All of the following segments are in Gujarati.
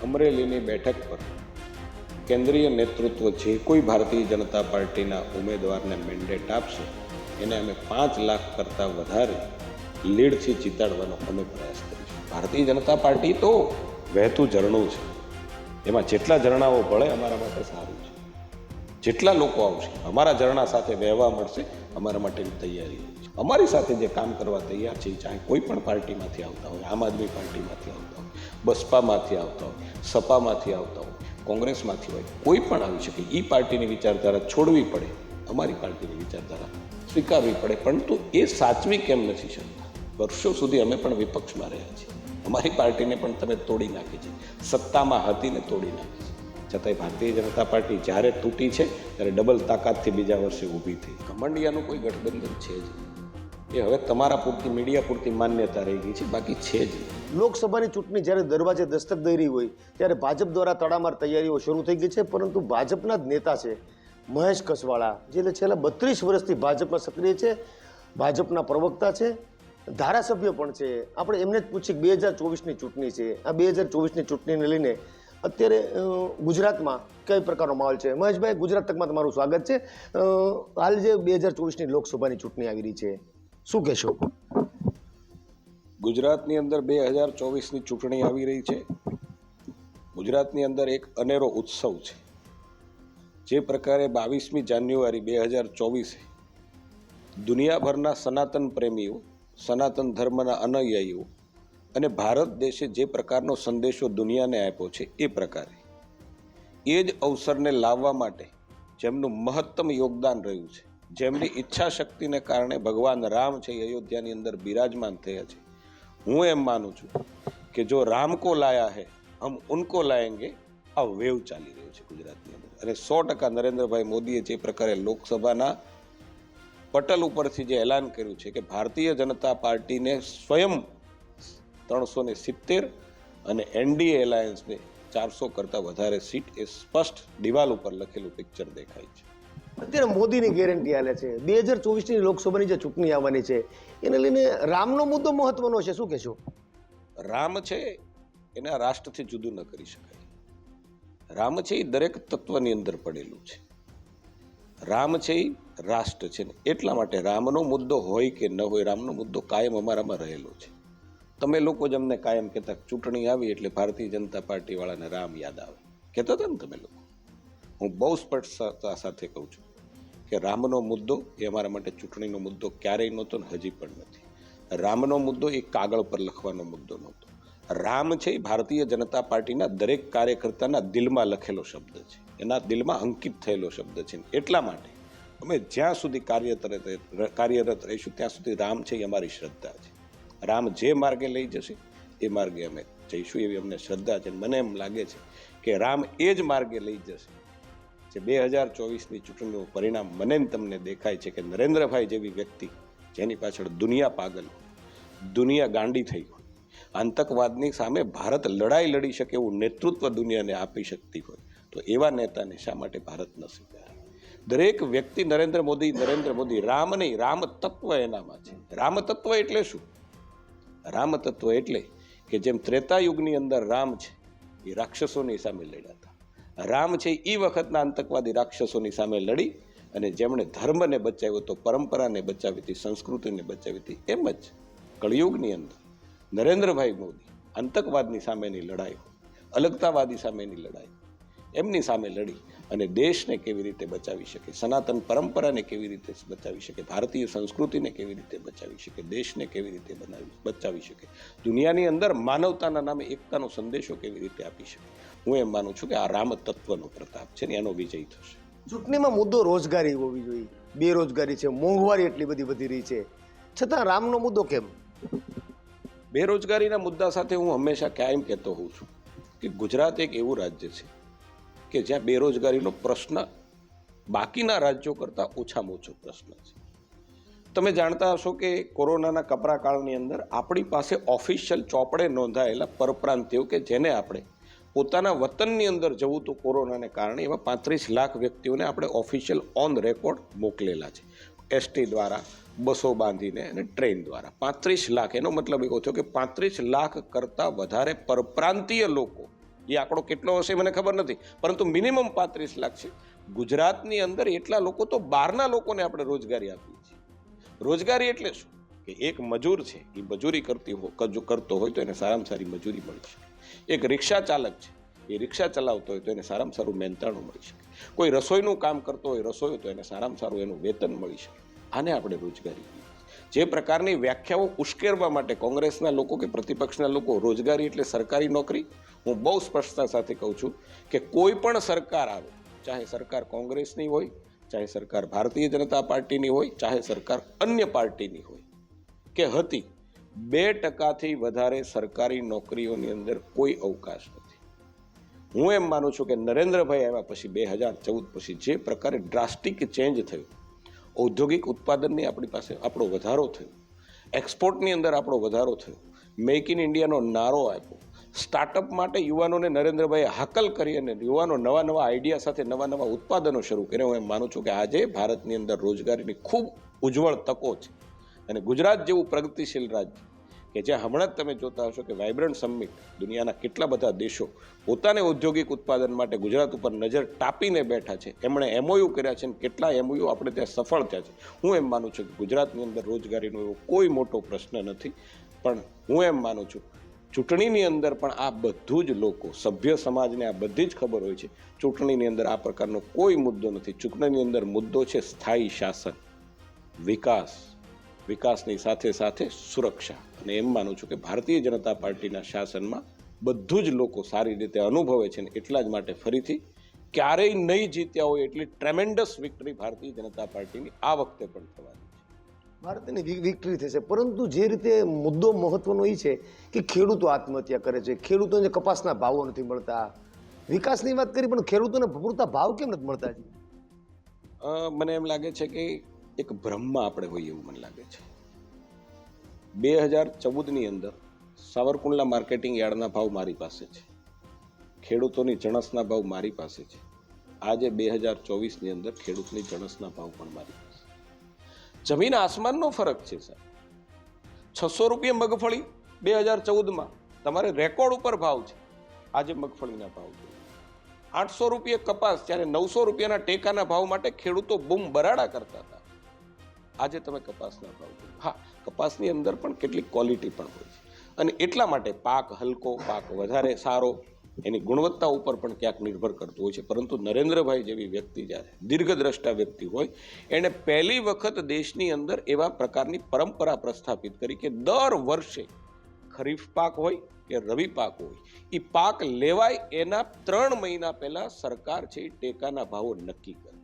અમરેલીની બેઠક પર કેન્દ્રીય નેતૃત્વ જે કોઈ ભારતીય જનતા પાર્ટીના ઉમેદવારને મેન્ડેટ આપશે એને અમે 5 લાખ કરતાં વધારે લીડથી જીતાડવાનો અમે પ્રયાસ કરીશું. ભારતીય જનતા પાર્ટી તો વહેતું ઝરણું છે, એમાં જેટલા ઝરણાઓ ભળે અમારા માટે સારું છે. જેટલા લોકો આવશે અમારા ઝરણા સાથે વહેવા મળશે, અમારા માટેની તૈયારી છે. અમારી સાથે જે કામ કરવા તૈયાર છે, ચાહે કોઈ પણ પાર્ટીમાંથી આવતા હોય, આમ આદમી પાર્ટીમાંથી આવતા હોય, બસપામાંથી આવતા હોય, સપામાંથી આવતા હોય, કોંગ્રેસમાંથી હોય, કોઈ પણ આવી શકે. એ પાર્ટીની વિચારધારા છોડવી પડે, અમારી પાર્ટીની વિચારધારા સ્વીકારવી પડે, પરંતુ એ સાચવી કેમ નથી શકતા? વર્ષો સુધી અમે પણ વિપક્ષમાં રહ્યા છીએ, અમારી પાર્ટીને પણ તમે તોડી નાખી છે, સત્તામાં હતી ને તોડી નાખી છે. છતાંય ભારતીય જનતા પાર્ટી જ્યારે તૂટી છે ત્યારે ડબલ તાકાતથી બીજા વર્ષે ઊભી થઈ. ઘમંડિયાનું કોઈ ગઠબંધન છે જ, એ હવે તમારા પૂરતી મીડિયા પૂરતી માન્યતા રહી ગઈ છે, બાકી છે જ. લોકસભાની ચૂંટણી જ્યારે દરવાજે દસ્તક દઈ રહી હોય ત્યારે ભાજપ દ્વારા તડામાર તૈયારીઓ શરૂ થઈ ગઈ છે, પરંતુ ભાજપના જ નેતા છે મહેશ કસવાળા, જે છેલ્લા 32 વર્ષથી ભાજપમાં સક્રિય છે, ભાજપના પ્રવક્તા છે, ધારાસભ્ય પણ છે. આપણે એમને જ પૂછીએ 2024ની ચૂંટણી છે, આ 2024ની ચૂંટણીને લઈને અત્યારે ગુજરાતમાં કઈ પ્રકારનો માહોલ છે? મહેશભાઈ, ગુજરાત તકમાં તમારું સ્વાગત છે. હાલ જે 2024ની લોકસભાની ચૂંટણી આવી રહી છે, શું કહેશો? ગુજરાતની અંદર 2024ની ચૂંટણી આવી રહી છે. ગુજરાતની અંદર એક અનેરો ઉત્સવ છે. જે પ્રકારે 22મી જાન્યુઆરી 2024 દુનિયાભરના સનાતન પ્રેમીઓ, સનાતન ધર્મના અનુયાયીઓ અને ભારત દેશે જે પ્રકારનો સંદેશો દુનિયાને આપ્યો છે, એ પ્રકારે એ જ અવસરને લાવવા માટે જેમનું મહત્તમ યોગદાન રહ્યું છે, જેમની ઈચ્છા શક્તિને કારણે ભગવાન રામ છે એ અયોધ્યાની અંદર બિરાજમાન થયા છે. હું એમ માનું છું કે જો રામ કો લાયા હે હમ ઉनको લાએંગે, આ વેવ ચાલી રહ્યો છે ગુજરાતની અંદર. અને 100% નરેન્દ્રભાઈ મોદીએ જે પ્રકારે લોકસભાના પટલ ઉપરથી જે એલાન કર્યું છે કે ભારતીય જનતા પાર્ટીને સ્વયં 370 અને એનડીએ એલાયન્સને 400 કરતાં વધારે સીટ, એ સ્પષ્ટ દિવાલ ઉપર લખેલું પિક્ચર દેખાય છે. અત્યારે મોદીની ગેરંટી હાલે છે. 2024ની લોકસભાની જે ચૂંટણી આવવાની છે એને લઈને રામનો મુદ્દો મહત્વનો છે, શું કહેશો? રામ છે એને આ રાષ્ટ્રથી જુદું ન કરી શકાય. રામ છે એ દરેક તત્વની અંદર પડેલું છે. રામ છે એ રાષ્ટ્ર છે ને એટલા માટે રામનો મુદ્દો હોય કે ન હોય, રામનો મુદ્દો કાયમ અમારામાં રહેલો છે. તમે લોકો જ અમને કાયમ કહેતા ચૂંટણી આવી એટલે ભારતીય જનતા પાર્ટી વાળાને રામ યાદ આવે, કહેતા હતા ને તમે લોકો. હું બહુ સ્પષ્ટતા સાથે કહું છું કે રામનો મુદ્દો એ અમારા માટે ચૂંટણીનો મુદ્દો ક્યારેય નહોતો ને હજી પણ નથી. રામનો મુદ્દો એ કાગળ પર લખવાનો મુદ્દો નહોતો. રામ છે એ ભારતીય જનતા પાર્ટીના દરેક કાર્યકર્તાના દિલમાં લખેલો શબ્દ છે, એના દિલમાં અંકિત થયેલો શબ્દ છે. એટલા માટે અમે જ્યાં સુધી કાર્યરત રહીશું ત્યાં સુધી રામ છે એ અમારી શ્રદ્ધા છે. રામ જે માર્ગે લઈ જશે એ માર્ગે અમે જઈશું, એવી અમને શ્રદ્ધા છે. મને એમ લાગે છે કે રામ એ જ માર્ગે લઈ જશે જે 2024ની ચૂંટણીનું પરિણામ મને તમને દેખાય છે કે નરેન્દ્રભાઈ જેવી વ્યક્તિ જેની પાછળ દુનિયા પાગલ હોય, દુનિયા ગાંડી થઈ હોય, આતંકવાદની સામે ભારત લડાઈ લડી શકે એવું નેતૃત્વ દુનિયાને આપી શકતી હોય, તો એવા નેતાને શા માટે ભારત ન સ્વીકારે? દરેક વ્યક્તિ નરેન્દ્ર મોદી, રામ નહીં, રામ તત્વ એનામાં છે. રામ તત્વ એટલે શું? રામ તત્વ એટલે કે જેમ ત્રેતાયુગની અંદર રામ છે એ રાક્ષસોની સામે લડ્યા હતા. રામ છે એ વખતના આતંકવાદી રાક્ષસોની સામે લડી અને જેમણે ધર્મને બચાવ્યો હતો, પરંપરાને બચાવી હતી, સંસ્કૃતિને બચાવી હતી. એમ જ કળિયુગની અંદર નરેન્દ્રભાઈ મોદી આતંકવાદની સામેની લડાઈ, અલગતાવાદી સામેની લડાઈ, એમની સામે લડી અને દેશને કેવી રીતે બચાવી શકે, સનાતન પરંપરાને કેવી રીતે બચાવી શકે, ભારતીય સંસ્કૃતિને કેવી રીતે બચાવી શકે, દેશને કેવી રીતે બચાવી શકે, દુનિયાની અંદર માનવતાના નામે એકતાનો સંદેશો કેવી રીતે આપી શકે. હું એમ માનું છું કે આ રામ તત્વનો પ્રતાપ છે ને એનો વિજય થશે. ચૂંટણીમાં મુદ્દો રોજગારી હોવી જોઈએ. બેરોજગારી છે, મોંઘવારી એટલી બધી વધી રહી છે, છતાં રામનો મુદ્દો કેમ? બેરોજગારીના મુદ્દા સાથે હું હંમેશા કાયમ કહેતો હોઉં છું કે ગુજરાત એક એવું રાજ્ય છે કે જ્યાં બેરોજગારીનો પ્રશ્ન બાકીના રાજ્યો કરતાં ઓછામાં ઓછો પ્રશ્ન છે. તમે જાણતા હશો કે કોરોનાના કપરા કાળની અંદર આપણી પાસે ઓફિશિયલ ચોપડે નોંધાયેલા પરપ્રાંતિયો કે જેને આપણે પોતાના વતનની અંદર જવું તો કોરોનાને કારણે એવા 35 લાખ વ્યક્તિઓને આપણે ઓફિશિયલ ઓન રેકોર્ડ મોકલેલા છે. એસટી દ્વારા, બસો બાંધીને અને ટ્રેન દ્વારા 35 લાખ. એનો મતલબ એવો થયો કે 35 લાખ કરતાં વધારે પરપ્રાંતીય લોકો એ આંકડો કેટલો હશે મને ખબર નથી, પરંતુ મિનિમમ 35 લાખ છે. ગુજરાતની અંદર એટલા લોકો તો બહારના લોકોને આપણે રોજગારી આપીએ છીએ. રોજગારી એટલે શું કે એક મજૂર છે એ મજૂરી કરતો હોય તો એને સારામાં સારી મજૂરી મળી શકે. એક રિક્ષા ચાલક છે એ રિક્ષા ચલાવતો હોય તો એને સારામાં સારું મહેનતાણું મળી શકે. કોઈ રસોઈનું કામ કરતો હોય રસોઈ તો એને સારામાં સારું એનું વેતન મળી શકે. આને આપણે રોજગારી કહીએ. જે પ્રકારની વ્યાખ્યાઓ ઉશ્કેરવા માટે કોંગ્રેસના લોકો કે પ્રતિપક્ષના લોકો રોજગારી એટલે સરકારી નોકરી, હું બહુ સ્પષ્ટતા સાથે કહું છું કે કોઈ પણ સરકાર આવે, ચાહે સરકાર કોંગ્રેસની હોય, ચાહે સરકાર ભારતીય જનતા પાર્ટીની હોય, ચાહે સરકાર અન્ય પાર્ટીની હોય કે હતી, 2% વધારે સરકારી નોકરીઓની અંદર કોઈ અવકાશ નથી. હું એમ માનું છું કે નરેન્દ્રભાઈ આવ્યા પછી 2014 પછી જે પ્રકારે ડ્રાસ્ટિક ચેન્જ થયું, ઔદ્યોગિક ઉત્પાદનની આપણી પાસે આપણો વધારો થયો, એક્સપોર્ટની અંદર આપણો વધારો થયો, મેક ઇન ઇન્ડિયાનો નારો આપ્યો, સ્ટાર્ટઅપ માટે યુવાનોને નરેન્દ્રભાઈએ હાકલ કરી અને યુવાનો નવા નવા આઈડિયા સાથે નવા નવા ઉત્પાદનો શરૂ કર્યા. હું એમ માનું છું કે આજે ભારતની અંદર રોજગારીની ખૂબ ઉજ્જવળ તકો છે. અને ગુજરાત જેવું પ્રગતિશીલ રાજ્ય કે જ્યાં હમણાં જ તમે જોતા હશો કે વાઇબ્રન્ટ સમિટ, દુનિયાના કેટલા બધા દેશો પોતાને ઔદ્યોગિક ઉત્પાદન માટે ગુજરાત ઉપર નજર ટાપીને બેઠા છે, એમણે એમઓયુ કર્યા છે અને કેટલા એમઓયુ આપણે ત્યાં સફળ થયા છે. હું એમ માનું છું કે ગુજરાતની અંદર રોજગારીનો એવો કોઈ મોટો પ્રશ્ન નથી. પણ હું એમ માનું છું ચૂંટણીની અંદર પણ આ બધું જ લોકો, સભ્ય સમાજને આ બધી જ ખબર હોય છે, ચૂંટણીની અંદર આ પ્રકારનો કોઈ મુદ્દો નથી. ચૂંટણીની અંદર મુદ્દો છે સ્થાયી શાસન, વિકાસ, વિકાસની સાથે સાથે સુરક્ષા. અને એમ માનું છું કે ભારતીય જનતા પાર્ટીના શાસનમાં બધું જ લોકો સારી રીતે અનુભવે છે. ને એટલા જ માટે ફરીથી ક્યારેય નહીં જીત્યા હોય એટલી ટ્રેમેન્ડસ વિક્ટરી ભારતીય જનતા પાર્ટીની આ વખતે પણ થવાની છે. ભારતની વિક્ટરી થશે, પરંતુ જે રીતે મુદ્દો મહત્વનો એ છે કે ખેડૂતો આત્મહત્યા કરે છે, ખેડૂતોને કપાસના ભાવો નથી મળતા. વિકાસની વાત કરી પણ ખેડૂતોને પૂરતા ભાવ કેમ નથી મળતા? મને એમ લાગે છે કે એક ભ્રમમાં આપણે હોઈએ એવું મને લાગે છે. 2014ની અંદર સાવરકુંડલા માર્કેટિંગ યાર્ડના ભાવ મારી પાસે છે, ખેડૂતોની જણસના ભાવ મારી પાસે છે. આજે 2024ની અંદર ખેડૂતની જણસના ભાવ પણ મારી પાસે. જમીન આસમાનનો ફરક છે સાહેબ. 600 રૂપિયા મગફળી 2014માં તમારે રેકોર્ડ ઉપર ભાવ છે, આજે મગફળીના ભાવ છે 800 રૂપિયા કપાસ, ત્યારે 900 રૂપિયાના ટેકાના ભાવ માટે ખેડૂતો બૂમ બરાડા કરતા હતા. આજે તમે કપાસના ભાવ જુઓ. હા, કપાસની અંદર પણ કેટલીક ક્વોલિટી પણ હોય છે અને એટલા માટે પાક હલકો, પાક વધારે સારો, એની ગુણવત્તા ઉપર પણ ક્યાંક નિર્ભર કરતું હોય છે. પરંતુ નરેન્દ્રભાઈ જેવી વ્યક્તિ જ્યારે દીર્ઘદ્રષ્ટા વ્યક્તિ હોય, એણે પહેલી વખત દેશની અંદર એવા પ્રકારની પરંપરા પ્રસ્થાપિત કરી કે દર વર્ષે ખરીફ પાક હોય કે રવિ પાક હોય, એ પાક લેવાય એના 3 મહિના પહેલા સરકાર છે એ ટેકાના ભાવો નક્કી કરે.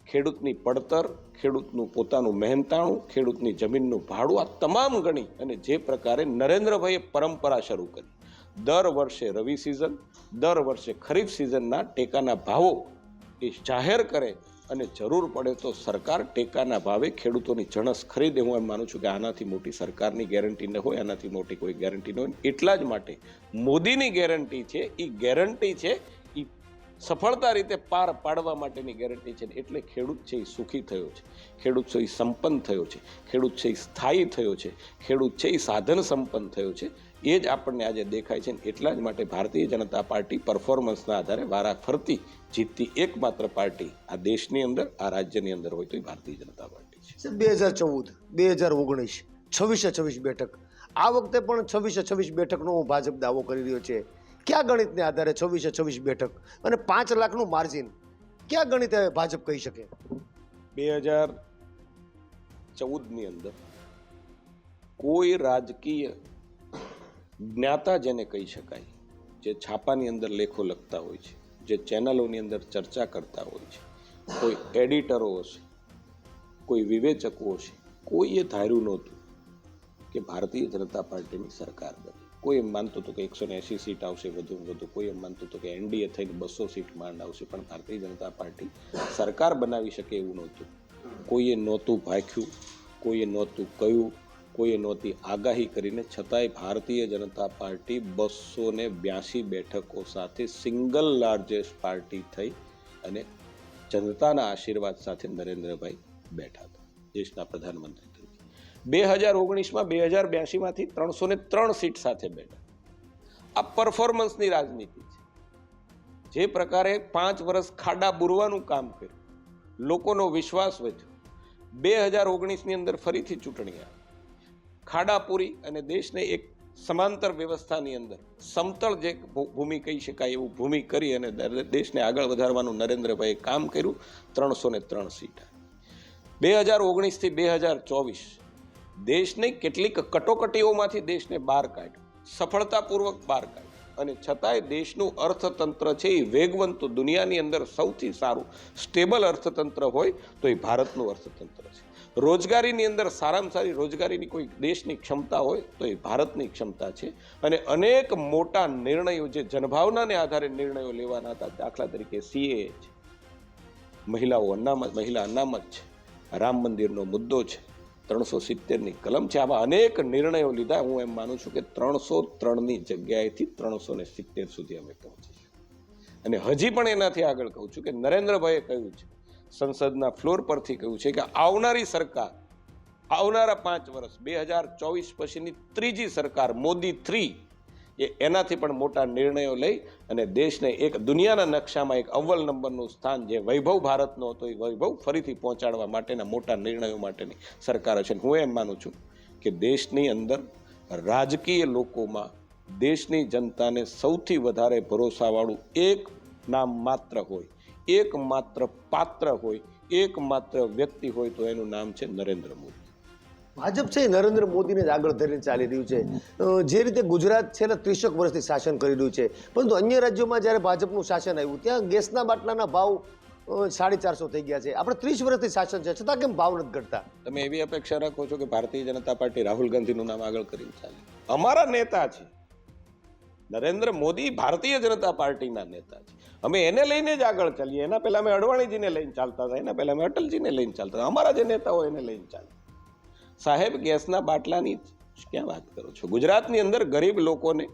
ખેડૂતની પડતર, ખેડૂતનું પોતાનું મહેનતાણું, ખેડૂતની જમીનનું ભાડું, આ તમામ ગણી અને જે પ્રકારે નરેન્દ્રભાઈએ પરંપરા શરૂ કરી, દર વર્ષે રવિ સિઝન, દર વર્ષે ખરીફ સિઝનના ટેકાના ભાવો એ જાહેર કરે અને જરૂર પડે તો સરકાર ટેકાના ભાવે ખેડૂતોની જણસ ખરીદે. હું એમ માનું છું કે આનાથી મોટી સરકારની ગેરંટી ન હોય, આનાથી મોટી કોઈ ગેરંટી ન હોય. એટલા જ માટે મોદીની ગેરંટી છે, એ ગેરંટી છે એ સફળતા રીતે પાર પાડવા માટેની ગેરંટી છે. એટલે ખેડૂત છે એ સુખી થયો છે, ખેડૂત છે એ સંપન્ન થયો છે, ખેડૂત છે એ સ્થાયી થયો છે, ખેડૂત છે એ સાધન સંપન્ન થયો છે. એ જ આપણને આજે દેખાય છે. એટલા જ માટે ભારતીય જનતા પાર્ટી પરફોર્મન્સના આધારે વારા ફરતી જીતતી એકમાત્ર પાર્ટી આ દેશની અંદર, આ રાજ્યની અંદર હોય તો એ ભારતીય જનતા પાર્ટી છે. 2014, 2019, 26 બેઠક, આ વખતે પણ 26 બેઠકનો ભાજપ દાવો કરી રહ્યો છે. ક્યાં ગણિતને આધારે 26 બેઠક અને 5 લાખનું માર્જિન, ક્યાં ગણિતે ભાજપ કહી શકે? 2014ની અંદર કોઈ રાજકીય જ્ઞાતા જેને કહી શકાય, જે છાપાની અંદર લેખો લખતા હોય છે, જે ચેનલોની અંદર ચર્ચા કરતા હોય છે, કોઈ એડિટરો હશે, કોઈ વિવેચકો હશે, કોઈએ ધાર્યું નહોતું કે ભારતીય જનતા પાર્ટીની સરકાર બને. કોઈ એમ માનતું હતું કે 180 સીટ આવશે વધુ વધુ, કોઈ એમ માનતું હતું કે એનડીએ થઈને 200 સીટ માંડ આવશે. પણ ભારતીય જનતા પાર્ટી સરકાર બનાવી શકે એવું નહોતું. કોઈએ નહોતું ભાખ્યું, કોઈએ નહોતું કહ્યું, કોઈએ નહોતી આગાહી કરીને, છતાંય ભારતીય જનતા પાર્ટી 282 બેઠકો સાથે સિંગલ લાર્જેસ્ટ પાર્ટી થઈ અને જનતાના આશીર્વાદ સાથે નરેન્દ્રભાઈ બેઠા હતા દેશના પ્રધાનમંત્રી તરીકે. 2019માં 2082માંથી 303 સીટ સાથે બેઠા. આ પરફોર્મન્સની રાજનીતિ છે. જે પ્રકારે 5 વર્ષ ખાડા બુરવાનું કામ કર્યું, લોકોનો વિશ્વાસ વધ્યો, 2019ની અંદર ફરીથી ચૂંટણી આવી, ખાડા પૂરી અને દેશને એક સમાંતર વ્યવસ્થાની અંદર સમતળ જે ભૂમિ કહી શકાય એવું ભૂમિ કરી અને દેશને આગળ વધારવાનું નરેન્દ્રભાઈએ કામ કર્યું. 303 સીટ. 2019થી 2024 દેશને કેટલીક કટોકટીઓમાંથી દેશને બહાર કાઢ્યો, સફળતાપૂર્વક બહાર કાઢ્યો, અને છતાંય દેશનું અર્થતંત્ર છે એ વેગવંત, દુનિયાની અંદર સૌથી સારું સ્ટેબલ અર્થતંત્ર હોય તો એ ભારતનું અર્થતંત્ર છે. રોજગારીની અંદર સારામાં સારી રોજગારીની કોઈ દેશની ક્ષમતા હોય તો એ ભારતની ક્ષમતા છે. અને અનેક મોટા નિર્ણયો જે જનભાવનાને આધારે નિર્ણયો લેવાના હતા, દાખલા તરીકે CAA છે, મહિલા અનામત છે, રામ મંદિરનો મુદ્દો છે, 370ની કલમ છે, આવા અનેક નિર્ણયો લીધા. હું એમ માનું છું કે 303ની જગ્યાએથી 370 સુધી અમે પહોંચીશું. અને હજી પણ એનાથી આગળ કહું છું કે નરેન્દ્રભાઈએ કહ્યું છે, સંસદના ફ્લોર પરથી કહ્યું છે કે આવનારી સરકાર, આવનારા 5 વર્ષ 2024 પછીની ત્રીજી સરકાર મોદી 3 એનાથી પણ મોટા નિર્ણયો લઈ અને દેશને એક દુનિયાના નકશામાં એક અવ્વલ નંબરનું સ્થાન, જે વૈભવ ભારતનો હતો એ વૈભવ ફરીથી પહોંચાડવા માટેના મોટા નિર્ણયો માટેની સરકાર છે. હું એમ માનું છું કે દેશની અંદર રાજકીય લોકોમાં દેશની જનતાને સૌથી વધારે ભરોસાવાળું એક નામ માત્ર હોય, એક માત્ર પાત્ર હોય, એક માત્ર વ્યક્તિ હોય તો એનું નામ છે નરેન્દ્ર મોદી. ભાજપ છે એ નરેન્દ્ર મોદીને જ આગળ ધરીને ચાલી રહ્યું છે. જે રીતે ગુજરાત છેલ્લા 30 વર્ષથી શાસન કરી રહ્યું છે, પરંતુ અન્ય રાજ્યોમાં જ્યારે ભાજપનું શાસન આવ્યું ત્યાં ગેસના બાટલાના ભાવ 450 થઈ ગયા છે. આપણે 30 વર્ષથી શાસન છે, છતાં કેમ ભાવ નથી ઘટતા? તમે એવી અપેક્ષા રાખો છો કે ભારતીય જનતા પાર્ટી રાહુલ ગાંધીનું નામ આગળ કરીને ચાલે? અમારા નેતા છે નરેન્દ્ર મોદી, ભારતીય જનતા પાર્ટીના નેતા છે. અમે એને લઈને જ આગળ ચાલીએ. એના પહેલા અમે અડવાણીજીને લઈને ચાલતા હતા, એના પહેલા અમે અટલજીને લઈને ચાલતા હતા. અમારા જે નેતા હોય એને લઈને ચાલે. સાહેબ, ગેસના બાટલાની ક્યાં વાત કરો છો? ગુજરાતની અંદર ગરીબ લોકોને,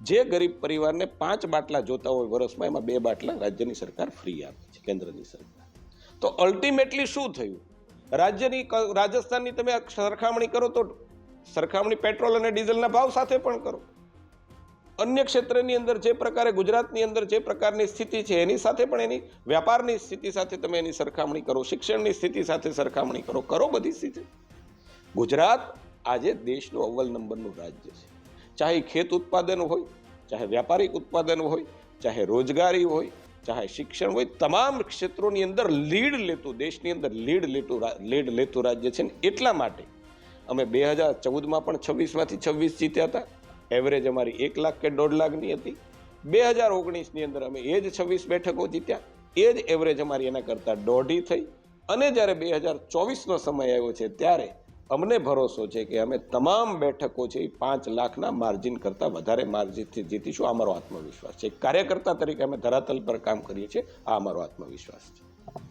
જે ગરીબ પરિવારને 5 બાટલા જોતા હોય વર્ષમાં, એમાં 2 બાટલા રાજ્યની સરકાર ફ્રી આપે છે, કેન્દ્રની સરકાર. તો અલ્ટિમેટલી શું થયું? રાજસ્થાનની તમે સરખામણી કરો તો સરખામણી પેટ્રોલ અને ડીઝલના ભાવ સાથે પણ કરો. અન્ય ક્ષેત્રની અંદર જે પ્રકારે ગુજરાતની અંદર જે પ્રકારની સ્થિતિ છે એની સાથે પણ એની વ્યાપારની સ્થિતિ સાથે તમે એની સરખામણી કરો, શિક્ષણની સ્થિતિ સાથે સરખામણી કરો બધી સ્થિતિ. ગુજરાત આજે દેશનું અવ્વલ નંબરનું રાજ્ય છે. ચાહે ખેત ઉત્પાદન હોય, ચાહે વ્યાપારિક ઉત્પાદન હોય, ચાહે રોજગારી હોય, ચાહે શિક્ષણ હોય, તમામ ક્ષેત્રોની અંદર દેશની અંદર લીડ લેતું રાજ્ય છે. એટલા માટે અમે 2014માં પણ 26માંથી 26 જીત્યા હતા. એવરેજ અમારી 1 લાખ કે 1.5 લાખની હતી. 2019ની અંદર અમે એ જ 26 બેઠકો જીત્યા, એ જ એવરેજ અમારી એના કરતાં 1.5 થઈ. અને જ્યારે 2024નો સમય આવ્યો છે ત્યારે અમને ભરોસો છે કે અમે તમામ બેઠકો છે એ 5 લાખના માર્જિન કરતાં વધારે માર્જિનથી જીતીશું. આ અમારો આત્મવિશ્વાસ છે. કાર્યકર્તા તરીકે અમે ધરાતલ પર કામ કરીએ છીએ. આ અમારો આત્મવિશ્વાસ છે.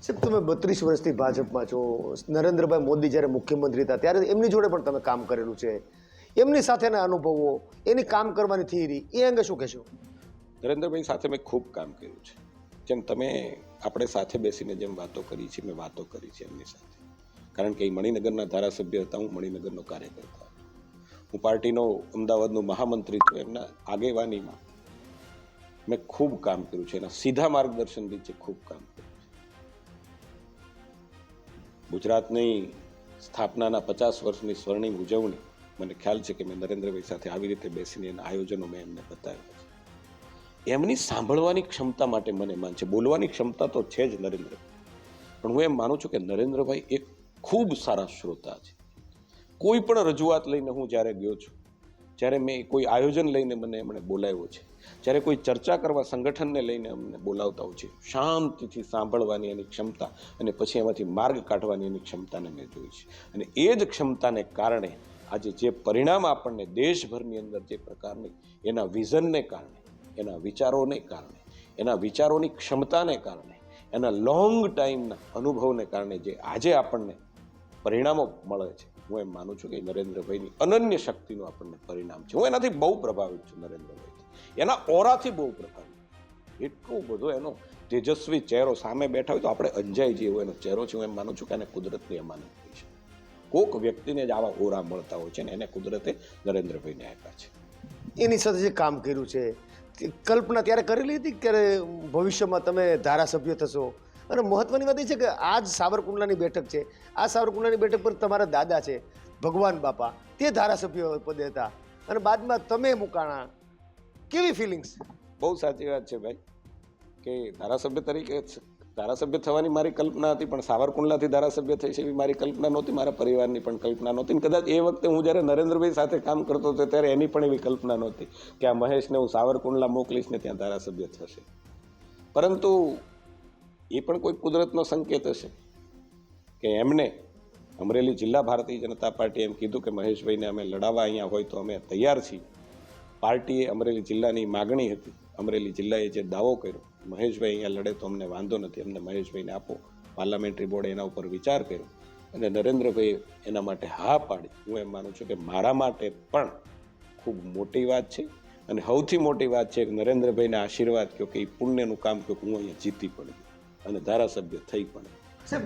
સાહેબ, તમે 32 વર્ષથી ભાજપમાં છો. નરેન્દ્રભાઈ મોદી જ્યારે મુખ્યમંત્રી હતા ત્યારે એમની જોડે પણ તમે કામ કરેલું છે. એમની સાથેના અનુભવો, એની કામ કરવાની થિયરી, એ અંગે શું કહેશો? નરેન્દ્રભાઈ સાથે મેં ખૂબ કામ કર્યું છે. જેમ આપણે સાથે બેસીને જેમ વાતો કરી છે, મેં વાતો કરી છે એમની સાથે. કારણ કે એ મણિનગરના ધારાસભ્ય હતા, હું મણિનગરનો કાર્યકર્તા. હું પાર્ટીનો અમદાવાદનો મહામંત્રી છું. એમના આગેવાનીમાં મેં ખૂબ કામ કર્યું છે. એના સીધા માર્ગદર્શન નીચે ખૂબ કામ કર્યું છે. ગુજરાતની સ્થાપનાના 50 વર્ષની સ્વર્ણિમ ઉજવણી મને ખ્યાલ છે કે મેં નરેન્દ્રભાઈ સાથે આવી રીતે બેસીને એના આયોજનો મેં એમને બતાવ્યા છે. એમની સાંભળવાની ક્ષમતા માટે મને માન છે. બોલવાની ક્ષમતા તો છે જ નરેન્દ્રભાઈ, પણ હું એમ માનું છું કે નરેન્દ્રભાઈ એક ખૂબ સારા શ્રોતા છે. કોઈ પણ રજૂઆત લઈને હું જ્યારે ગયો છું, જ્યારે મેં કોઈ આયોજન લઈને એમણે બોલાવ્યો છે, જ્યારે કોઈ ચર્ચા કરવા સંગઠનને લઈને અમને બોલાવતા હોય છે, શાંતિથી સાંભળવાની એની ક્ષમતા અને પછી એમાંથી માર્ગ કાઢવાની એની ક્ષમતાને મેં જોઈ છે. અને એ જ ક્ષમતાને કારણે આજે જે પરિણામ આપણને દેશભરની અંદર જે પ્રકારની એના વિઝનને કારણે, એના વિચારોને કારણે, એના વિચારોની ક્ષમતાને કારણે, એના લોંગ ટાઈમના અનુભવને કારણે જે આજે આપણને પરિણામો મળે છે, હું એમ માનું છું કે નરેન્દ્રભાઈની અનન્ય શક્તિનું આપણને પરિણામ છે. હું એનાથી બહુ પ્રભાવિત છું, નરેન્દ્રભાઈથી, એના ઓરાથી બહુ પ્રભાવિત. એટલો બધો એનો તેજસ્વી ચહેરો, સામે બેઠા હોય તો આપણે અંજાઈ જઈએ એવો એનો ચહેરો છે. હું એમ માનું છું કે એને કુદરતની અમાનત થઈ છે. કોક વ્યક્તિને જ આવા ઓરા મળતા હોય છે ને એને કુદરતે નરેન્દ્રભાઈને આપ્યા છે. એની સાથે જે કામ કર્યું છે કલ્પના ત્યારે કરેલી હતી કે ભવિષ્યમાં તમે ધારાસભ્ય થશો? અને મહત્વની વાત એ છે કે આ જ સાવરકુંડલાની બેઠક છે, આ સાવરકુંડલાની બેઠક પર તમારા દાદા છે ભગવાન બાપા, તે ધારાસભ્ય પદે હતા અને બાદમાં તમે મુકાણા. કેવી ફિલિંગ્સ? બહુ સાચી વાત છે ભાઈ કે ધારાસભ્ય તરીકે ધારાસભ્ય થવાની મારી કલ્પના હતી, પણ સાવરકુંડલાથી ધારાસભ્ય થઈ છે એવી મારી કલ્પના નહોતી, મારા પરિવારની પણ કલ્પના નહોતી. કદાચ એ વખતે હું જ્યારે નરેન્દ્રભાઈ સાથે કામ કરતો હતો ત્યારે એની પણ એવી કલ્પના નહોતી કે આ મહેશને હું સાવરકુંડલા મોકલીશ ને ત્યાં ધારાસભ્ય થશે. પરંતુ એ પણ કોઈ કુદરતનો સંકેત હશે કે એમને અમરેલી જિલ્લા ભારતીય જનતા પાર્ટી એમ કીધું કે મહેશભાઈને અમે લડાવવા અહીંયા હોય તો અમે તૈયાર છીએ. પાર્ટીએ અમરેલી જિલ્લાની માગણી હતી, અમરેલી જિલ્લાએ જે દાવો કર્યો મહેશભાઈ અહીંયા લડે તો અમને વાંધો નથી, અમને મહેશભાઈને આપો, પાર્લામેન્ટરી બોર્ડે એના ઉપર વિચાર કર્યો અને નરેન્દ્રભાઈએ એના માટે હા પાડી. હું એમ માનું છું કે મારા માટે પણ ખૂબ મોટી વાત છે અને સૌથી મોટી વાત છે કે નરેન્દ્રભાઈને આશીર્વાદ કહો કે એ પુણ્યનું કામ કહો કે હું અહીંયા જીતી પડી અને ધારાસભ્ય થઈ પણ. સાહેબ,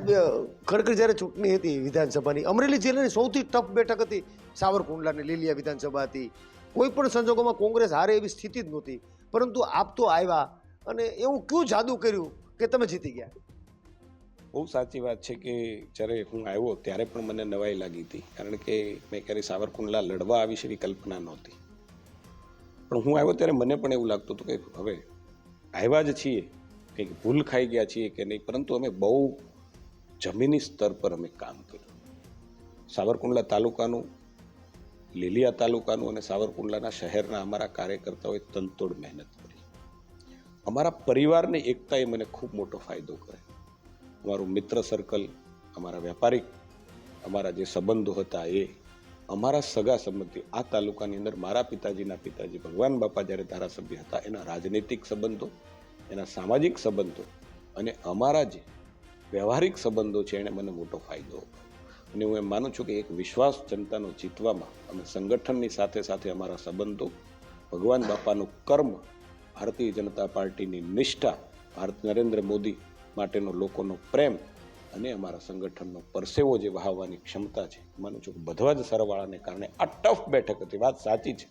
ખરેખર જ્યારે ચૂંટણી હતી વિધાનસભાની, અમરેલી જિલ્લાની સૌથી ટફ બેઠક હતી સાવરકુંડલાની લીલિયા વિધાનસભા હતી. કોઈ પણ સંજોગોમાં કોંગ્રેસ હારે એવી સ્થિતિ જ નહોતી, પરંતુ આપ તો આવ્યા અને એવું કયું જાદુ કર્યું કે તમે જીતી ગયા? બહુ સાચી વાત છે કે જ્યારે હું આવ્યો ત્યારે પણ મને નવાઈ લાગી હતી, કારણ કે મેં ક્યારેય સાવરકુંડલા લડવા આવીશ એવી કલ્પના નહોતી. પણ હું આવ્યો ત્યારે મને પણ એવું લાગતું હતું કે હવે આવ્યા જ છીએ, કંઈક ભૂલ ખાઈ ગયા છીએ કે નહીં, પરંતુ અમે બહુ જમીની સ્તર પર અમે કામ કર્યું. સાવરકુંડલા તાલુકાનું, લીલિયા તાલુકાનું અને સાવરકુંડલાના શહેરના અમારા કાર્યકર્તાઓએ તનતોડ મહેનત કરી. અમારા પરિવારની એકતાએ મને ખૂબ મોટો ફાયદો કર્યો. અમારું મિત્ર સર્કલ, અમારા વ્યાપારિક, અમારા જે સંબંધો હતા એ, અમારા સગા સંબંધીઓ, આ તાલુકાની અંદર મારા પિતાજીના પિતાજી ભગવાન બાપા જ્યારે ધારાસભ્ય હતા એના રાજનૈતિક સંબંધો, એના સામાજિક સંબંધો અને અમારા જે વ્યવહારિક સંબંધો છે એણે મને મોટો ફાયદો આપ્યો. અને હું એમ માનું છું કે એક વિશ્વાસ જનતાનો જીતવામાં અમે સંગઠનની સાથે સાથે અમારા સંબંધો, ભગવાન બાપાનું કર્મ, ભારતીય જનતા પાર્ટીની નિષ્ઠા, નરેન્દ્ર મોદી માટેનો લોકોનો પ્રેમ અને અમારા સંગઠનનો પરસેવો જે વહાવવાની ક્ષમતા છે, માનું છું કે બધા જ સરવાળાને કારણે આ ટફ બેઠક હતી. વાત સાચી છે,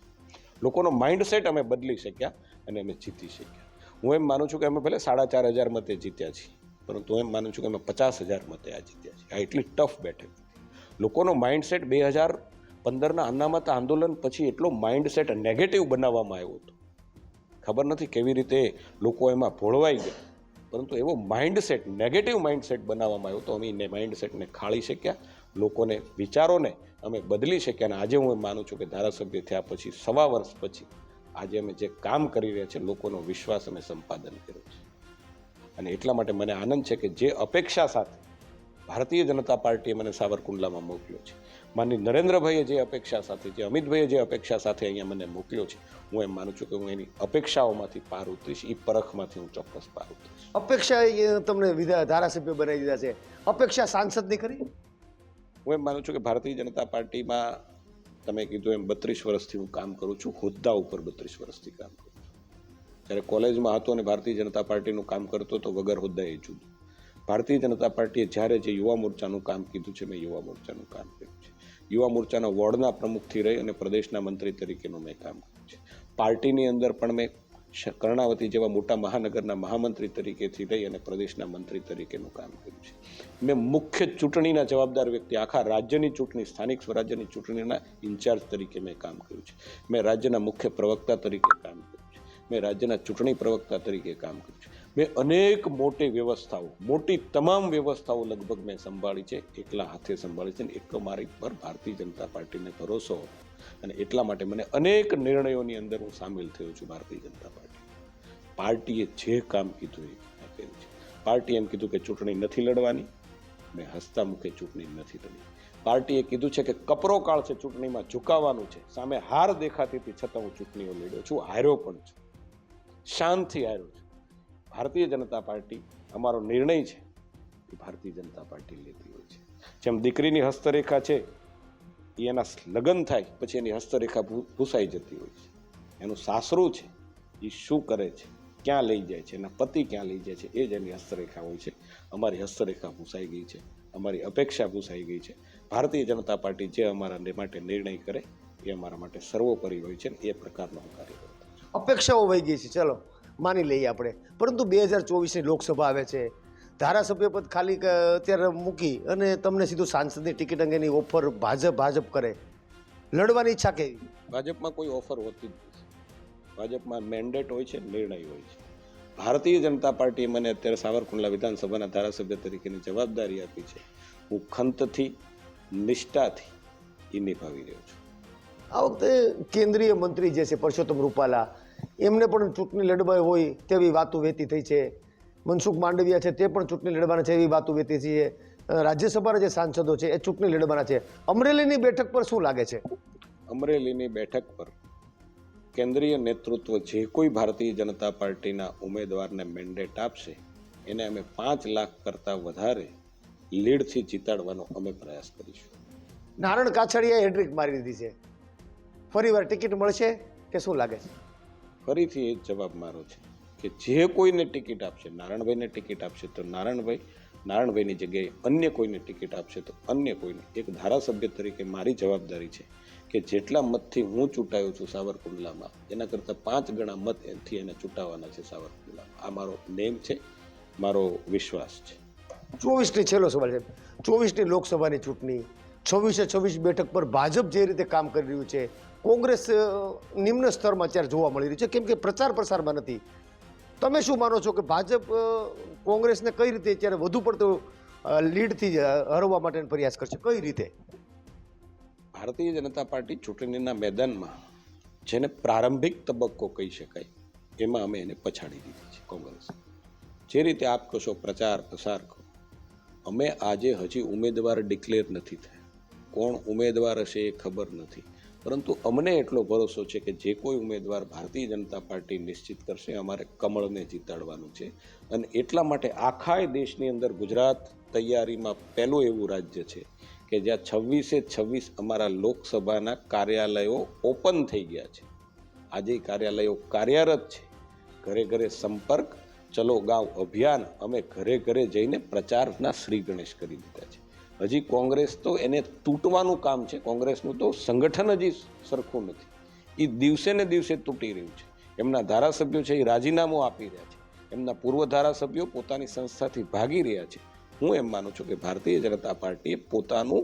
લોકોનો માઇન્ડસેટ અમે બદલી શક્યા અને અમે જીતી શક્યા. હું એમ માનું છું કે અમે ભલે 4,500 મતે જીત્યા છીએ, પરંતુ હું એમ માનું છું કે અમે 50,000 મતે આ જીત્યા છીએ. આ એટલી ટફ બેઠક. લોકોનો માઇન્ડસેટ 2015ના અનામત આંદોલન પછી એટલો માઇન્ડસેટ નેગેટિવ બનાવવામાં આવ્યો હતો, ખબર નથી કેવી રીતે લોકો એમાં ભોળવાઈ ગયા, પરંતુ એવો માઇન્ડસેટ, નેગેટિવ માઇન્ડસેટ બનાવવામાં આવ્યો તો અમે એ માઇન્ડસેટને ખાળી શક્યા, લોકોને વિચારોને અમે બદલી શક્યા. અને આજે હું એમ માનું છું કે ધારાસભ્ય થયા પછી 1.25 વર્ષ પછી આજે અમે જે કામ કરી રહ્યા છીએ, લોકોનો વિશ્વાસ અમે સંપાદન કર્યો છે. અને એટલા માટે મને આનંદ છે કે જે અપેક્ષા સાથે ભારતીય જનતા પાર્ટીએ મને સાવરકુંડલામાં મોકલ્યો છે, માનની નરેન્દ્રભાઈએ જે અપેક્ષા સાથે, જે અમિતભાઈએ જે અપેક્ષા સાથે અહીંયા મને મોકલ્યો છે, હું એમ માનું છું કે હું એની અપેક્ષાઓમાંથી પાર ઉતરીશ, એ પરખમાંથી હું ચોક્કસ પાર ઉતરીશ. અપેક્ષા તમને ધારાસભ્ય બનાવી દીધા છે, અપેક્ષા સાંસદની કરી? હું એમ માનું છું કે ભારતીય જનતા પાર્ટીમાં તમે કીધું એમ 32 વર્ષથી હું કામ કરું છું, હોદ્દા ઉપર 32 વર્ષથી કામ કરું છું. જ્યારે કોલેજમાં હતો અને ભારતીય જનતા પાર્ટીનું કામ કરતો તો વગર હોદ્દાએ જુદું. ભારતીય જનતા પાર્ટીએ જ્યારે જે યુવા મોરચાનું કામ કીધું છે, મેં યુવા મોરચાનું કામ કર્યું છે. યુવા મોરચાના વોર્ડના પ્રમુખથી રહી અને પ્રદેશના મંત્રી તરીકેનું મેં કામ કર્યું છે. પાર્ટીની અંદર પણ મેં કર્ણાવતી જેવા મોટા મહાનગરના મહામંત્રી તરીકેથી રહી અને પ્રદેશના મંત્રી તરીકેનું કામ કર્યું છે. મેં મુખ્ય ચૂંટણીના જવાબદાર વ્યક્તિ, આખા રાજ્યની ચૂંટણી, સ્થાનિક સ્વરાજ્યની ચૂંટણીના ઇન્ચાર્જ તરીકે મેં કામ કર્યું છે. મેં રાજ્યના મુખ્ય પ્રવક્તા તરીકે કામ કર્યું છે. મેં રાજ્યના ચૂંટણી પ્રવક્તા તરીકે કામ કર્યું છે. મેં અનેક મોટી વ્યવસ્થાઓ, મોટી તમામ વ્યવસ્થાઓ લગભગ મેં સંભાળી છે, એકલા હાથે સંભાળી છે. અને એટલો મારી પર ભારતીય જનતા પાર્ટીને ભરોસો હતો અને એટલા માટે મને અનેક નિર્ણયોની અંદર હું સામેલ થયો છું. ભારતીય જનતા પાર્ટીએ જે કામ કીધું એ મેં કર્યું છે. પાર્ટીએ એમ કીધું કે ચૂંટણી નથી લડવાની, મેં હસતા મુખે ચૂંટણી નથી લડી. પાર્ટીએ કીધું છે કે કપરો કાળ છે, ચૂંટણીમાં ઝુકાવવાનું છે, સામે હાર દેખાતી હતી છતાં હું ચૂંટણીઓ લડ્યો છું, હાર્યો પણ છું, શાંતિથી હાર્યો છું. ભારતીય જનતા પાર્ટી, અમારો નિર્ણય છે એ ભારતીય જનતા પાર્ટી લેતી હોય છે. જેમ દીકરીની હસ્તરેખા છે એ એના લગ્ન થાય પછી એની હસ્તરેખા ભૂસાઈ જતી હોય છે, એનું સાસરું છે એ શું કરે છે, ક્યાં લઈ જાય છે, એના પતિ ક્યાં લઈ જાય છે, એ જ એની હસ્તરેખા હોય છે. અમારી હસ્તરેખા ભૂસાઈ ગઈ છે, અમારી અપેક્ષા ભૂસાઈ ગઈ છે. ભારતીય જનતા પાર્ટી જે અમારા માટે નિર્ણય કરે એ અમારા માટે સર્વોપરી હોય છે, એ પ્રકારનો હું કાર્ય કરતો છું. અપેક્ષાઓ વહી ગઈ છે, ચલો માની લઈએ આપણે, પરંતુ 2024ની લોકસભા આવે છે, ધારાસભ્ય પદ ખાલી અત્યારે મૂકી અને તમને સીધું સાંસદની ટિકિટ અંગેની ઓફર ભાજપ કરે, લડવાની ઈચ્છા કેવી? ભાજપમાં કોઈ ઓફર હોતી જ નથી. ભાજપમાં મેન્ડેટ હોય છે, નિર્ણય હોય છે. ભારતીય જનતા પાર્ટીએ મને અત્યારે સાવરકુંડલા વિધાનસભાના ધારાસભ્ય તરીકેની જવાબદારી આપી છે. હું ખંતથી, નિષ્ઠાથી એ નિભાવી રહ્યો છું. આ વખતે કેન્દ્રીય મંત્રી જે છે પરસોત્તમ રૂપાલા, એમને પણ ચૂંટણી લડવા હોય તેવી વાતો વહેતી થઈ છે. મનસુખ માંડવિયા છે તે પણ ચૂંટણી લડવાના છે એવી વાતો વહેતી છે. રાજ્યસભાના જે સાંસદો છે એ ચૂંટણી લડવાના છે. અમરેલીની બેઠક પર શું લાગે છે? અમરેલીની બેઠક પર કેન્દ્રીય નેતૃત્વ જે કોઈ ભારતીય જનતા પાર્ટીના ઉમેદવારને મેન્ડેટ આપશે એને અમે 5 લાખ કરતાં વધારે લીડથી જીતાડવાનો અમે પ્રયાસ કરીશું. નારણ કાછડિયાએ હેડ્રિક મારી દીધી છે, ફરીવાર ટિકિટ મળશે કે શું લાગે છે? ફરીથી એ જ જવાબ મારો છે કે જે કોઈને ટિકિટ આપશે, નારણભાઈને ટિકિટ આપશે તો નારણભાઈની જગ્યાએ અન્ય કોઈને ટિકિટ આપશે તો અન્ય કોઈને. એક ધારાસભ્ય તરીકે મારી જવાબદારી છે કે જેટલા મતથી હું ચૂંટાયો છું સાવરકુંડલામાં એના કરતાં 5 ગણા મત એથી એને ચૂંટાવાના છે સાવરકુંડલામાં. આ મારો નેમ છે, મારો વિશ્વાસ છે. 24ની છેલ્લો સવાલ છે, 24ની લોકસભાની ચૂંટણી, 26 બેઠક પર ભાજપ જે રીતે કામ કરી રહ્યું છે, કોંગ્રેસ નિમ્ન સ્તરમાં અત્યારે જોવા મળી રહ્યું છે, કેમ કે પ્રચાર પ્રસારમાં નથી. તમે શું માનો છો કે ભાજપ કોંગ્રેસને કઈ રીતે અત્યારે વધુ પડતો લીડથી હરવા માટે પ્રયાસ કરશે, કઈ રીતે? ભારતીય જનતા પાર્ટી ચૂંટણીના મેદાનમાં જેને પ્રારંભિક તબક્કો કહી શકાય એમાં અમે એને પછાડી દીધી છે કોંગ્રેસ. જે રીતે આપ કશો પ્રચાર પ્રસાર કરો, અમે આજે હજી ઉમેદવાર ડિક્લેર નથી થયા. કોણ ઉમેદવાર હશે એ ખબર નથી, પરંતુ અમને એટલો ભરોસો છે કે જે કોઈ ઉમેદવાર ભારતીય જનતા પાર્ટી નિશ્ચિત કરશે અમારે કમળને જીતાડવાનું છે. અને એટલા માટે આખા દેશની અંદર ગુજરાત તૈયારીમાં પહેલું એવું રાજ્ય છે કે જ્યાં 26 અમારા લોકસભાના કાર્યાલયો ઓપન થઈ ગયા છે. આજે કાર્યાલયો કાર્યરત છે. ઘરે ઘરે સંપર્ક, ચલો ગાંવ અભિયાન અમે ઘરે ઘરે જઈને પ્રચારના શ્રી ગણેશ કરી દીધા છે. હજી કોંગ્રેસ તો એને તૂટવાનું કામ છે. કોંગ્રેસનું તો સંગઠન હજી સરખું નથી, એ દિવસે ને દિવસે તૂટી રહ્યું છે. એમના ધારાસભ્યો છે એ રાજીનામું આપી રહ્યા છે, એમના પૂર્વ ધારાસભ્યો પોતાની સંસ્થાથી ભાગી રહ્યા છે. હું એમ માનું છું કે ભારતીય જનતા પાર્ટીએ પોતાનું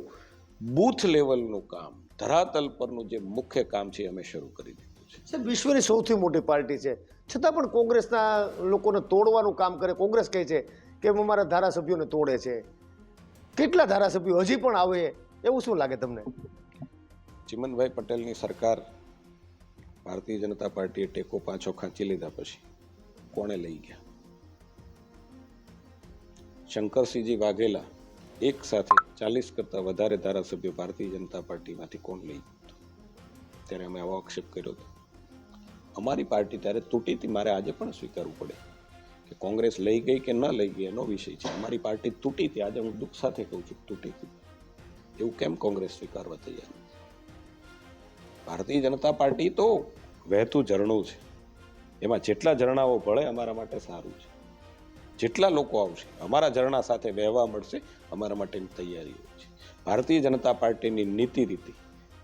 બૂથ લેવલનું કામ, ધરાતલ પરનું જે મુખ્ય કામ છે અમે શરૂ કરી દીધું છે. સાહેબ, વિશ્વની સૌથી મોટી પાર્ટી છે છતાં પણ કોંગ્રેસના લોકોને તોડવાનું કામ કરે. કોંગ્રેસ કહે છે કે અમારા ધારાસભ્યોને તોડે છે. કેટલા ધારાસભ્યો હજી પણ આવે એવું શું લાગે તમને? ચિમનભાઈ પટેલની સરકાર ભારતીય જનતા પાર્ટીએ ટેકો પાછો ખાંચી લીધા પછી કોણે લઈ ગયા? શંકરસિંહજી વાઘેલા એક સાથે 40 કરતાં વધારે ધારાસભ્યો ભારતીય જનતા પાર્ટીમાંથી કોણ લઈ ગયું? ત્યારે અમે આવો આક્ષેપ કર્યો હતો. અમારી પાર્ટી ત્યારે તૂટી હતી. મારે આજે પણ સ્વીકારવું પડે કે કોંગ્રેસ લઈ ગઈ કે ન લઈ ગઈ એનો વિષય છે. અમારી પાર્ટી તૂટી હતી. આજે હું દુઃખ સાથે કહું છું તૂટી હતી. એવું કેમ કોંગ્રેસ સ્વીકારવા તૈયાર નથી? ભારતીય જનતા પાર્ટી તો વહેતું ઝરણું છે. એમાં જેટલા ઝરણાઓ ભળે અમારા માટે સારું છે. જેટલા લોકો આવશે અમારા ઝરણા સાથે વહેવા મળશે અમારા માટેની તૈયારી હોય છે. ભારતીય જનતા પાર્ટીની નીતિ રીતિ,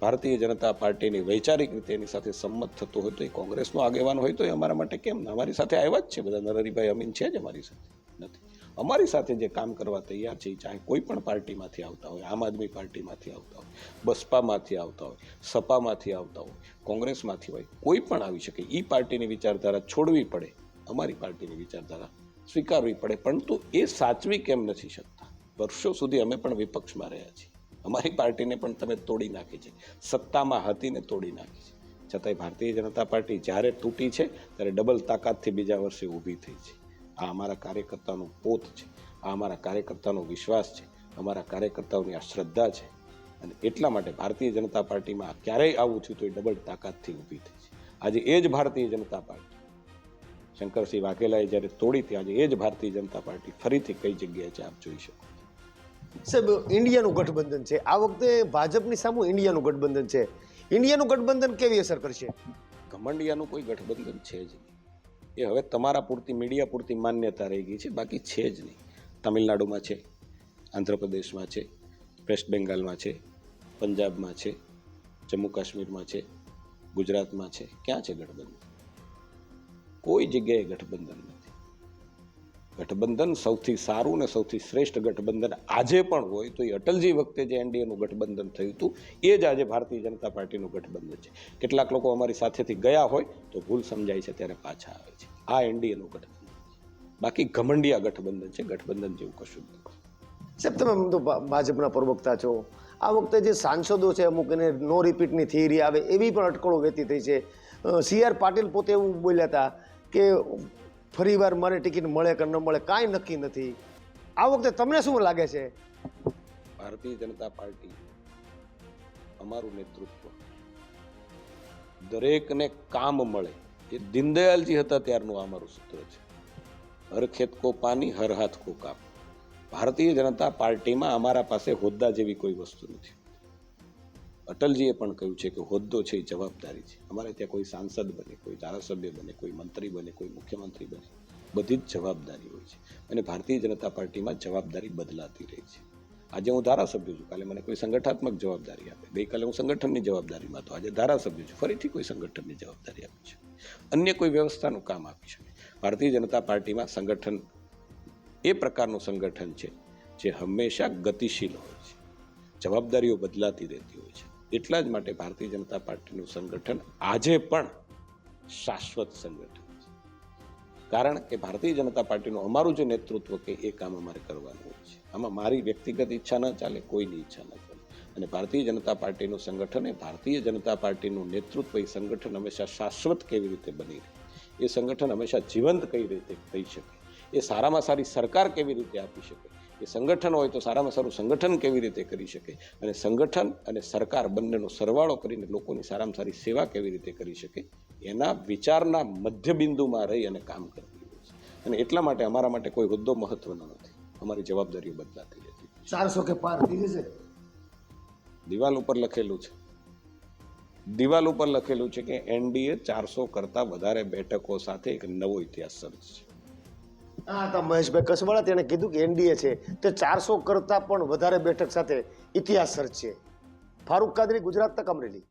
ભારતીય જનતા પાર્ટીની વૈચારિક રીતે એની સાથે સંમત થતો હોય તો એ કોંગ્રેસનો આગેવાન હોય તો એ અમારા માટે કેમ ના? અમારી સાથે આવ્યા જ છે બધા. નરહરીભાઈ અમીન છે જ અમારી સાથે, નથી? અમારી સાથે જે કામ કરવા તૈયાર છે, ચાહે કોઈ પણ પાર્ટીમાંથી આવતા હોય, આમ આદમી પાર્ટીમાંથી આવતા હોય, બસપામાંથી આવતા હોય, સપામાંથી આવતા હોય, કોંગ્રેસમાંથી હોય, કોઈ પણ આવી શકે. એ પાર્ટીની વિચારધારા છોડવી પડે, અમારી પાર્ટીની વિચારધારા સ્વીકારવી પડે, પરંતુ એ સાચવી કેમ નથી શકતા? વર્ષો સુધી અમે પણ વિપક્ષમાં રહ્યા છીએ. અમારી પાર્ટીને પણ તમે તોડી નાખી છે, સત્તામાં હતી ને તોડી નાખી છે. છતાંય ભારતીય જનતા પાર્ટી જ્યારે તૂટી છે ત્યારે ડબલ તાકાતથી બીજા વર્ષે ઊભી થઈ છે. આ અમારા કાર્યકર્તાનો પોત છે, આ અમારા કાર્યકર્તાનો વિશ્વાસ છે, અમારા કાર્યકર્તાઓની આ શ્રદ્ધા છે. અને એટલા માટે ભારતીય જનતા પાર્ટીમાં ક્યારેય આવું થયું તો એ ડબલ તાકાતથી ઊભી થઈ છે. આજે એ જ ભારતીય જનતા પાર્ટી શંકરસિંહ વાઘેલાએ જ્યારે તોડી હતી, આજે એ જ ભારતીય જનતા પાર્ટી ફરીથી કઈ જગ્યાએ છે આપ જોઈ શકો. સાહેબ, ઇન્ડિયાનું ગઠબંધન છે આ વખતે, ભાજપની સામે ઇન્ડિયાનું ગઠબંધન છે. ઇન્ડિયાનું ગઠબંધન કેવી અસર કરશે? ઘમંડિયાનું કોઈ ગઠબંધન છે જ નહીં. એ હવે તમારા પૂરતી, મીડિયા પૂરતી માન્યતા રહી ગઈ છે, બાકી છે જ નહીં. તમિલનાડુમાં છે, આંધ્રપ્રદેશમાં છે, વેસ્ટ બેંગાલમાં છે, પંજાબમાં છે, જમ્મુ કાશ્મીરમાં છે, ગુજરાતમાં છે. ક્યાં છે ગઠબંધન? કોઈ જગ્યાએ ગઠબંધન નથી. ગઠબંધન સૌથી સારું ને સૌથી શ્રેષ્ઠ ગઠબંધન આજે પણ હોય તો એ અટલજી વખતે જે એનડીએનું ગઠબંધન થયું હતું એ જ આજે ભારતીય જનતા પાર્ટીનું ગઠબંધન છે. કેટલાક લોકો અમારી સાથેથી ગયા હોય તો ભૂલ સમજાય છે ત્યારે પાછા આવે છે. આ એનડીએનું ગઠબંધન છે. બાકી ઘમંડિયા ગઠબંધન છે, ગઠબંધન જેવું કશું જ નથી. સાહેબ, તમે આમ તો ભાજપના પ્રવક્તા છો. આ વખતે જે સાંસદો છે અમુક એને નો રિપીટની થિયરી આવે એવી પણ અટકળો વહેતી થઈ છે. સી.આર. પાટીલ પોતે એવું બોલ્યા હતા કે ફરીવાર મારે ટિકિટ મળે કે ન મળે કાંઈ નક્કી નથી. આ વખતે તમને શું લાગે છે? ભારતીય જનતા પાર્ટી, અમારું નેતૃત્વ દરેકને કામ મળે એ દીનદયાલજી હતા ત્યારનું અમારું સૂત્ર છે. હર ખેત કો પાણી, હર હાથ કો કામ. ભારતીય જનતા પાર્ટીમાં અમારા પાસે હોદ્દા જેવી કોઈ વસ્તુ નથી. અટલજીએ પણ કહ્યું છે કે હોદ્દો છે એ જવાબદારી છે. અમારે ત્યાં કોઈ સાંસદ બને, કોઈ ધારાસભ્ય બને, કોઈ મંત્રી બને, કોઈ મુખ્યમંત્રી બને, બધી જ જવાબદારી હોય છે. અને ભારતીય જનતા પાર્ટીમાં જવાબદારી બદલાતી રહી છે. આજે હું ધારાસભ્ય છું, કાલે મને કોઈ સંગઠનાત્મક જવાબદારી આપે. ગઈકાલે હું સંગઠનની જવાબદારીમાં હતો, આજે ધારાસભ્ય છું, ફરીથી કોઈ સંગઠનની જવાબદારી આપી છે, અન્ય કોઈ વ્યવસ્થાનું કામ આપી શકે. ભારતીય જનતા પાર્ટીમાં સંગઠન એ પ્રકારનું સંગઠન છે જે હંમેશા ગતિશીલ હોય છે, જવાબદારીઓ બદલાતી રહેતી હોય છે. એટલા જ માટે ભારતીય જનતા પાર્ટીનું સંગઠન આજે પણ શાશ્વત સંગઠન છે. કારણ કે ભારતીય જનતા પાર્ટીનું અમારું જે નેતૃત્વ કે એ કામ અમારે કરવાનું હોય છે. આમાં મારી વ્યક્તિગત ઈચ્છા ન ચાલે, કોઈની ઈચ્છા ન ચાલે. અને ભારતીય જનતા પાર્ટીનું સંગઠન એ ભારતીય જનતા પાર્ટીનું નેતૃત્વ એ સંગઠન હંમેશા શાશ્વત કેવી રીતે બની રહે, એ સંગઠન હંમેશા જીવંત કઈ રીતે થઈ શકે, એ સારામાં સારી સરકાર કેવી રીતે આપી શકે, એ સંગઠન હોય તો સારામાં સારું સંગઠન કેવી રીતે કરી શકે, અને સંગઠન અને સરકાર બંનેનો સરવાળો કરીને લોકોની સારામાં સારી સેવા કેવી રીતે કરી શકે, એના વિચારના મધ્યબિંદુમાં રહી અને કામ કરતી હોય છે. અને એટલા માટે અમારા માટે કોઈ હોદ્દો મહત્વનો નથી. અમારી જવાબદારીઓ બદલાતી રહેતી. 400 કે પાર થઈ જશે? દિવાલ ઉપર લખેલું છે, દિવાલ ઉપર લખેલું છે કે એનડીએ 400 કરતા વધારે બેઠકો સાથે એક નવો ઇતિહાસ સર્જશે. હા, તો મહેશભાઈ કસવાળા તેણે કીધું કે એનડીએ છે તે 400 કરતા પણ વધારે બેઠક સાથે ઇતિહાસ સર્જશે. ફારૂક કાદરી, ગુજરાત તક, અમરેલી.